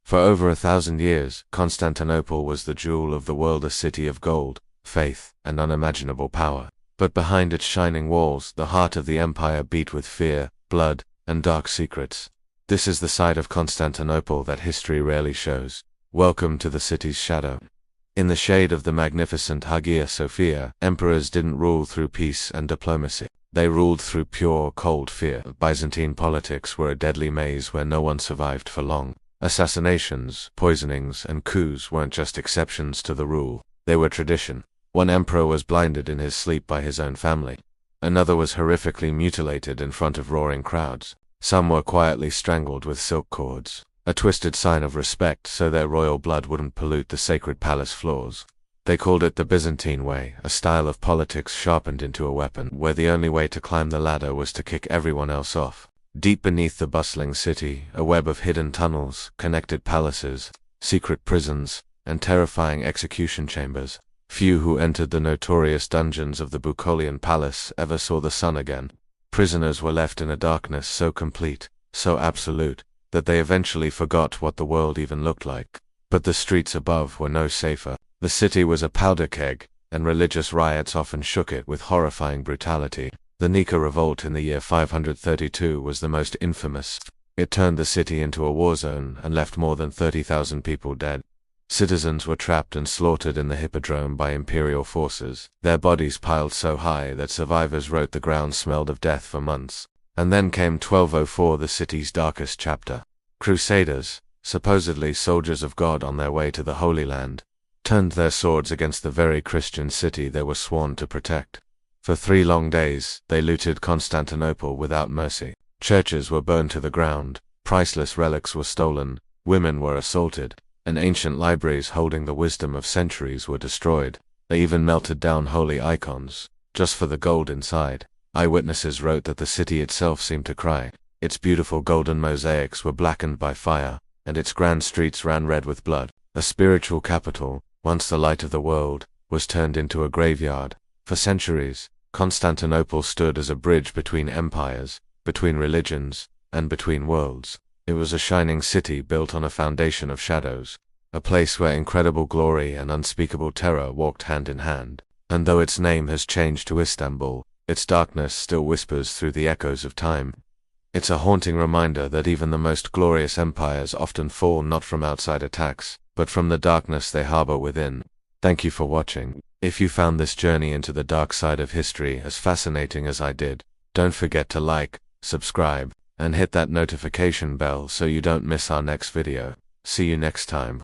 For over 1,000 years, Constantinople was the jewel of the world, a city of gold, faith, and unimaginable power. But behind its shining walls, the heart of the empire beat with fear, blood, and dark secrets. This is the side of Constantinople that history rarely shows. Welcome to the city's shadow. In the shade of the magnificent Hagia Sophia, emperors didn't rule through peace and diplomacy. They ruled through pure, cold fear. Byzantine politics were a deadly maze where no one survived for long. Assassinations, poisonings, and coups weren't just exceptions to the rule. They were tradition. One emperor was blinded in his sleep by his own family. Another was horrifically mutilated in front of roaring crowds. Some were quietly strangled with silk cords, a twisted sign of respect so their royal blood wouldn't pollute the sacred palace floors. They called it the Byzantine way, a style of politics sharpened into a weapon, where the only way to climb the ladder was to kick everyone else off. Deep beneath the bustling city, a web of hidden tunnels, connected palaces, secret prisons, and terrifying execution chambers. Few who entered the notorious dungeons of the Bucolian Palace ever saw the sun again. Prisoners were left in a darkness so complete, so absolute, that they eventually forgot what the world even looked like. But the streets above were no safer. The city was a powder keg, and religious riots often shook it with horrifying brutality. The Nika Revolt in the year 532 was the most infamous. It turned the city into a war zone and left more than 30,000 people dead. Citizens were trapped and slaughtered in the hippodrome by imperial forces, their bodies piled so high that survivors wrote the ground smelled of death for months. And then came 1204, the city's darkest chapter. Crusaders, supposedly soldiers of God on their way to the Holy Land, turned their swords against the very Christian city they were sworn to protect. For 3 long days, they looted Constantinople without mercy. Churches were burned to the ground, priceless relics were stolen, women were assaulted, and ancient libraries holding the wisdom of centuries were destroyed. They even melted down holy icons, just for the gold inside. Eyewitnesses wrote that the city itself seemed to cry. Its beautiful golden mosaics were blackened by fire, and its grand streets ran red with blood. A spiritual capital, once the light of the world, was turned into a graveyard. For centuries, Constantinople stood as a bridge between empires, between religions, and between worlds. It was a shining city built on a foundation of shadows, a place where incredible glory and unspeakable terror walked hand in hand. And though its name has changed to Istanbul, its darkness still whispers through the echoes of time. It's a haunting reminder that even the most glorious empires often fall not from outside attacks, but from the darkness they harbor within. Thank you for watching. If you found this journey into the dark side of history as fascinating as I did, don't forget to like, subscribe, and hit that notification bell so you don't miss our next video. See you next time.